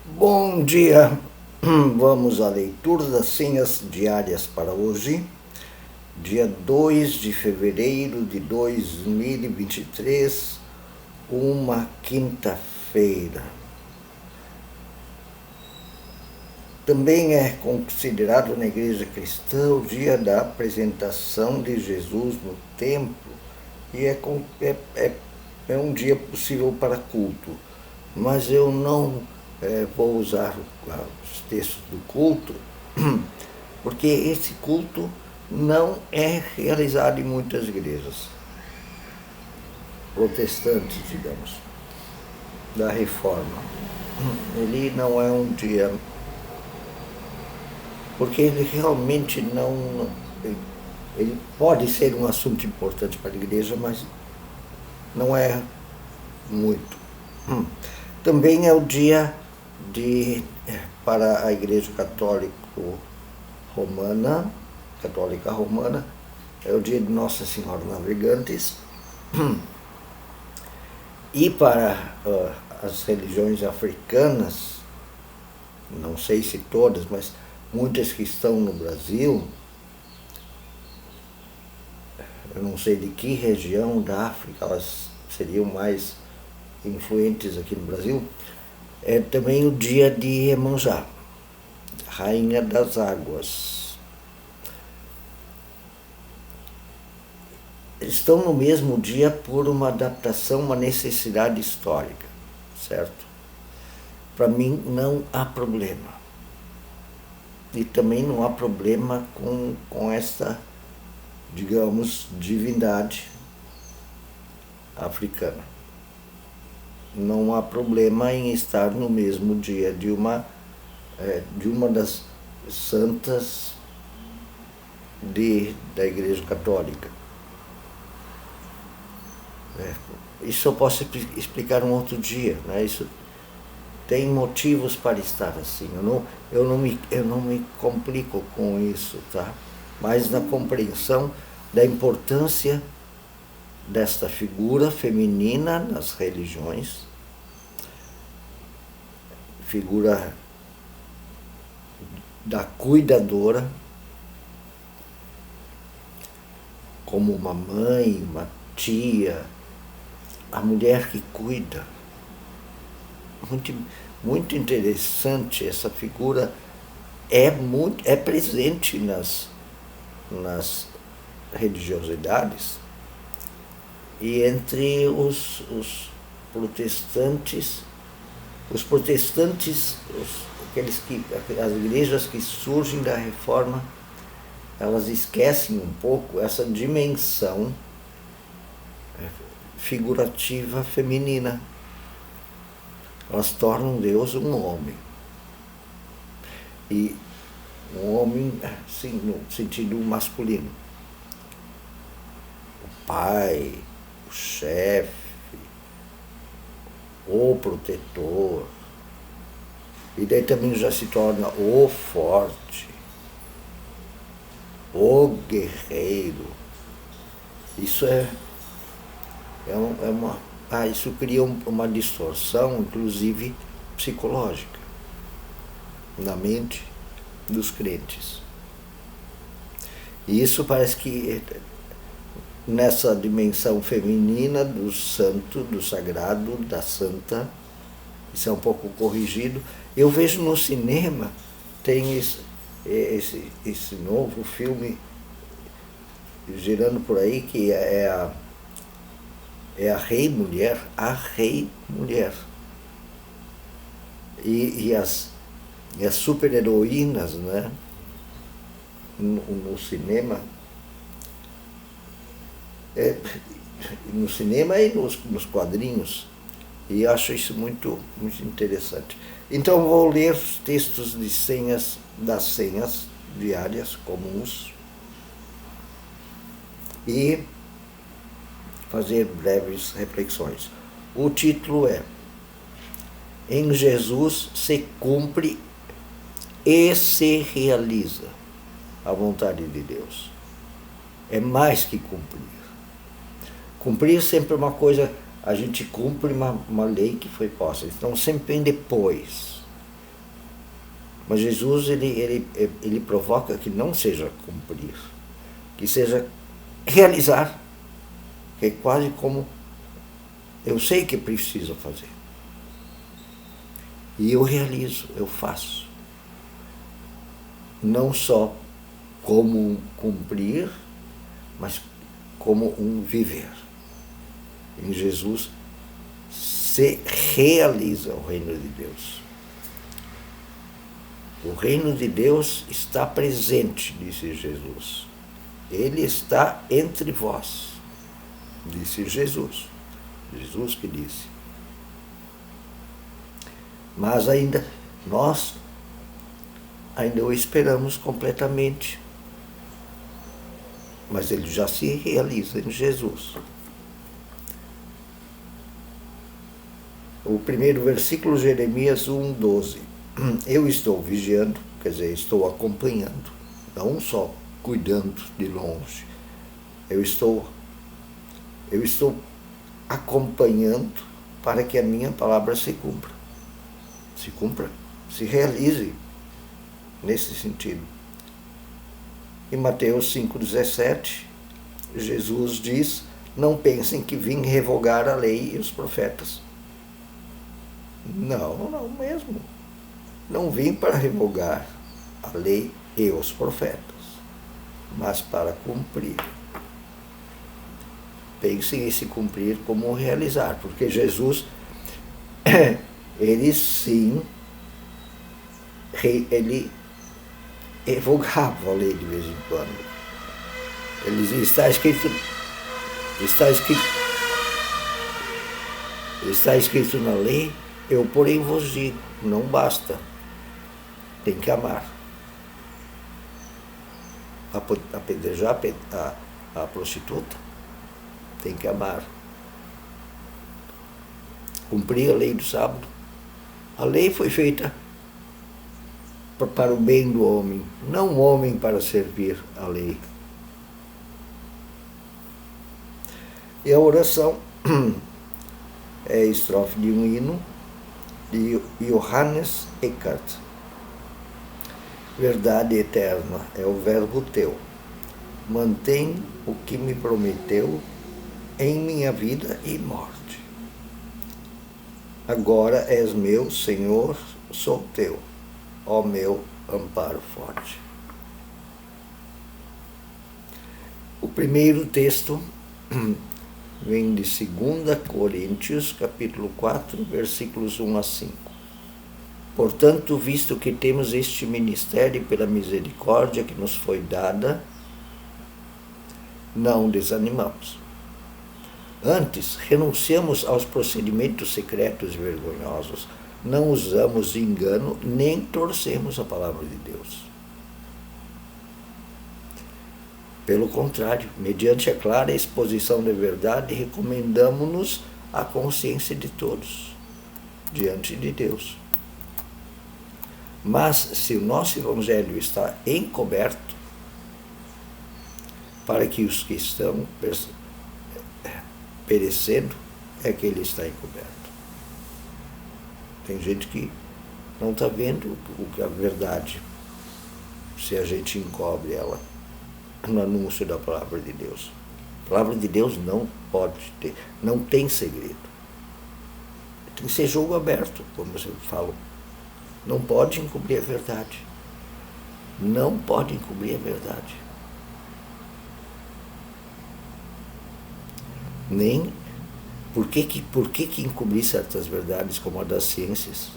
Bom dia, vamos à leitura das senhas diárias para hoje, dia 2 de fevereiro de 2023, uma quinta-feira. Também é considerado na Igreja Cristã o dia da apresentação de Jesus no templo e é um dia possível para culto, mas eu não vou usar os textos do culto, porque esse culto não é realizado em muitas igrejas protestantes, digamos, da Reforma. Ele não é um dia, porque ele realmente não. Ele pode ser um assunto importante para a igreja, mas não é muito. Também é o dia para a Igreja Católica Romana, é o dia de Nossa Senhora Navegantes. E para as religiões africanas, não sei se todas, mas muitas que estão no Brasil, eu não sei de que região da África elas seriam mais influentes aqui no Brasil, é também o dia de Iemanjá, Rainha das Águas. Estão no mesmo dia por uma adaptação, uma necessidade histórica, certo? Para mim não há problema. E também não há problema com esta, digamos, divindade africana. Não há problema em estar no mesmo dia de uma das santas da Igreja Católica. Isso eu posso explicar um outro dia, né? Isso tem motivos para estar assim. Eu não me complico com isso, tá? Mas na compreensão da importância desta figura feminina nas religiões, figura da cuidadora, como uma mãe, uma tia, a mulher que cuida. Muito, muito interessante essa figura, é presente nas religiosidades. E entre os protestantes, as igrejas que surgem da Reforma, elas esquecem um pouco essa dimensão figurativa feminina. Elas tornam Deus um homem. E um homem, sim, no sentido masculino. O pai, o chefe, o protetor. E daí também já se torna o forte, o guerreiro. Isso isso cria uma distorção, inclusive psicológica, na mente dos crentes. E isso parece que nessa dimensão feminina do santo, do sagrado, da santa, isso é um pouco corrigido. Eu vejo no cinema, tem esse novo filme girando por aí, que é a Rei Mulher, E as super-heroínas, né, no cinema, no cinema e nos quadrinhos. E acho isso muito, muito interessante. Então vou ler os textos das senhas diárias comuns e fazer breves reflexões. O título é: Em Jesus se cumpre e se realiza a vontade de Deus. É mais que cumprir. Cumprir sempre é uma coisa, a gente cumpre uma lei que foi posta, então sempre vem depois. Mas Jesus, ele provoca que não seja cumprir, que seja realizar, que é quase como eu sei que preciso fazer. E eu realizo, eu faço. Não só como um cumprir, mas como um viver. Em Jesus se realiza o reino de Deus. O reino de Deus está presente, disse Jesus. Ele está entre vós, disse Jesus. Jesus que disse. Mas nós ainda o esperamos completamente. Mas ele já se realiza em Jesus. O primeiro versículo, Jeremias 1:12. Eu estou vigiando, quer dizer, estou acompanhando, não só cuidando de longe. Eu estou acompanhando para que a minha palavra se cumpra, se realize nesse sentido. Em Mateus 5,17, Jesus diz: não pensem que vim revogar a lei e os profetas. Não mesmo. Não vim para revogar a lei e os profetas, mas para cumprir. Pensem em se cumprir como realizar, porque Jesus, ele sim, ele revogava a lei de vez em quando. Ele dizia, está escrito na lei, eu porém vos digo, não basta, tem que amar. Apedrejar a prostituta, tem que amar. Cumprir a lei do sábado. A lei foi feita para o bem do homem, não o homem para servir a lei. E a oração é a estrofe de um hino de Johannes Eckart. Verdade eterna é o verbo teu. Mantém o que me prometeu em minha vida e morte. Agora és meu, Senhor, sou teu, ó meu amparo forte. O primeiro texto vem de 2 Coríntios, capítulo 4, versículos 1 a 5. Portanto, visto que temos este ministério pela misericórdia que nos foi dada, não desanimamos. Antes, renunciamos aos procedimentos secretos e vergonhosos, não usamos engano, nem torcemos a palavra de Deus. Pelo contrário, mediante a clara exposição da verdade, recomendamos-nos à consciência de todos, diante de Deus. Mas, se o nosso Evangelho está encoberto, para que os que estão perecendo, é que ele está encoberto. Tem gente que não está vendo a verdade, se a gente encobre ela no anúncio da palavra de Deus. A palavra de Deus não pode ter, não tem segredo. Tem que ser jogo aberto, como eu falo. Não pode encobrir a verdade. Não pode encobrir a verdade. Nem por que encobrir certas verdades como a das ciências?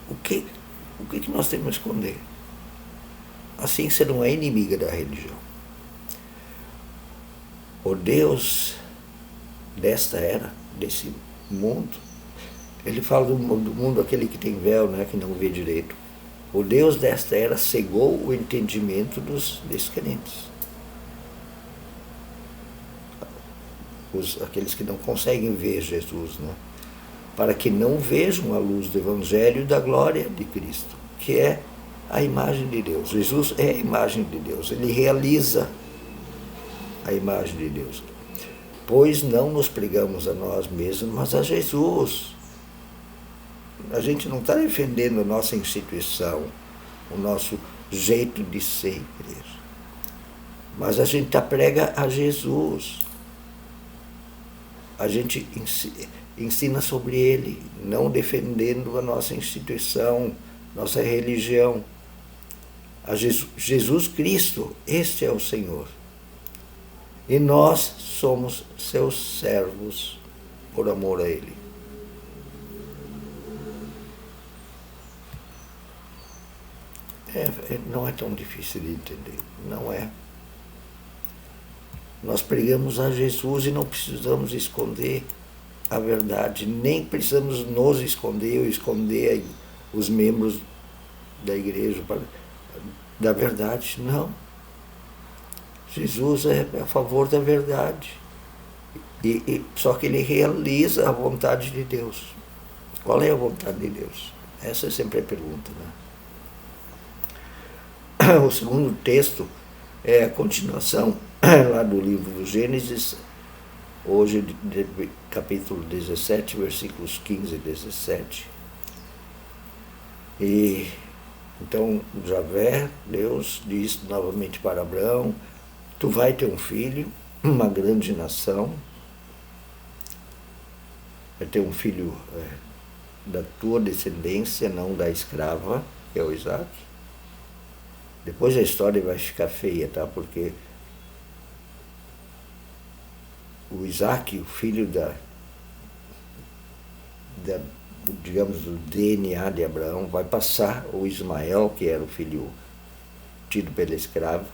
O que nós temos a esconder? A ciência não é inimiga da religião. O Deus desta era, desse mundo, ele fala do mundo aquele que tem véu, né, que não vê direito. O Deus desta era cegou o entendimento dos descrentes. Aqueles que não conseguem ver Jesus, né? Para que não vejam a luz do Evangelho e da glória de Cristo, que é a imagem de Deus. Jesus é a imagem de Deus, ele realiza a imagem de Deus. Pois não nos pregamos a nós mesmos, mas a Jesus. A gente não está defendendo a nossa instituição, o nosso jeito de ser igreja. Mas a gente prega a Jesus. A gente ensina sobre ele, não defendendo a nossa instituição, nossa religião. A Jesus Cristo, este é o Senhor. E nós somos seus servos por amor a ele. Não é tão difícil de entender, não é. Nós pregamos a Jesus e não precisamos esconder a verdade, nem precisamos nos esconder ou esconder os membros da igreja da verdade, não. Jesus é a favor da verdade, só que ele realiza a vontade de Deus. Qual é a vontade de Deus? Essa é sempre a pergunta, né? O segundo texto é a continuação lá do livro do Gênesis, hoje capítulo 17, versículos 15 e 17. E então Javé, Deus, diz novamente para Abraão: tu vai ter um filho, uma grande nação, vai ter um filho da tua descendência, não da escrava, que é o Isaac. Depois a história vai ficar feia, tá? Porque o Isaac, o filho digamos, do DNA de Abraão, vai passar o Ismael, que era o filho tido pela escrava,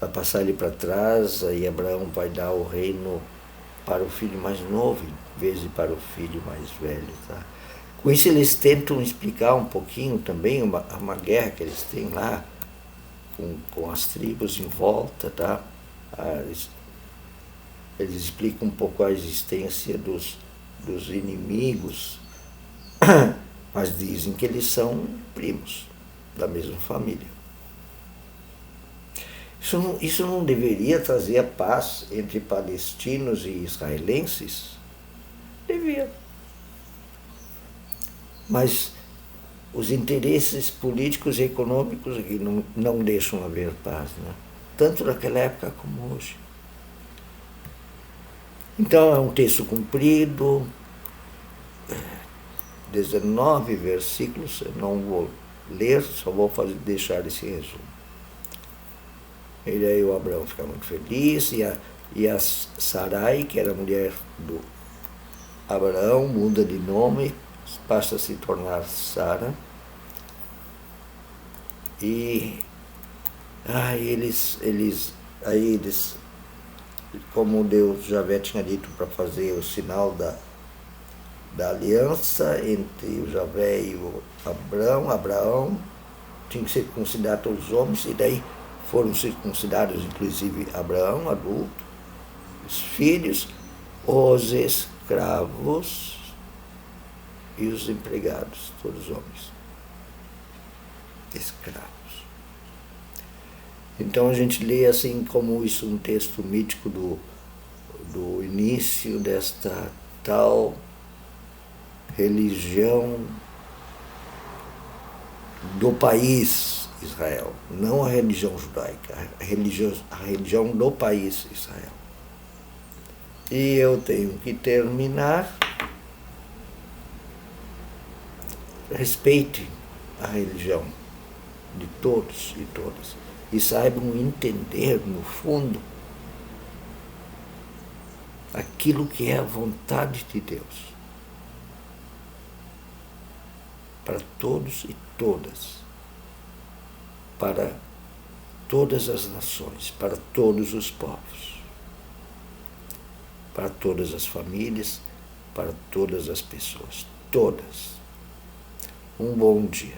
vai passar ele para trás, aí Abraão vai dar o reino para o filho mais novo, em vez de para o filho mais velho, tá? Com isso eles tentam explicar um pouquinho também uma guerra que eles têm lá, com as tribos em volta, tá? Eles explicam um pouco a existência dos inimigos, mas dizem que eles são primos da mesma família. Isso não deveria trazer a paz entre palestinos e israelenses? Devia. Mas os interesses políticos e econômicos aqui não deixam haver paz, né? Tanto naquela época como hoje. Então é um texto comprido, 19 versículos, eu não vou ler, só vou deixar esse resumo. E aí o Abraão fica muito feliz, e a Sarai, que era a mulher do Abraão, muda de nome, passa a se tornar Sara. E eles, como Deus já tinha dito para fazer o sinal da aliança entre o Javé e o Abraão tinha que circuncidar todos os homens, e daí foram circuncidados inclusive Abraão, adulto, os filhos, os escravos e os empregados, todos homens, escravos. Então a gente lê assim como isso um texto mítico do início desta tal religião do país Israel, não a religião judaica, a religião do país Israel. E eu tenho que terminar. Respeitem a religião de todos e todas e saibam entender, no fundo, aquilo que é a vontade de Deus para todos e todas, para todas as nações, para todos os povos, para todas as famílias, para todas as pessoas, todas. Um bom dia.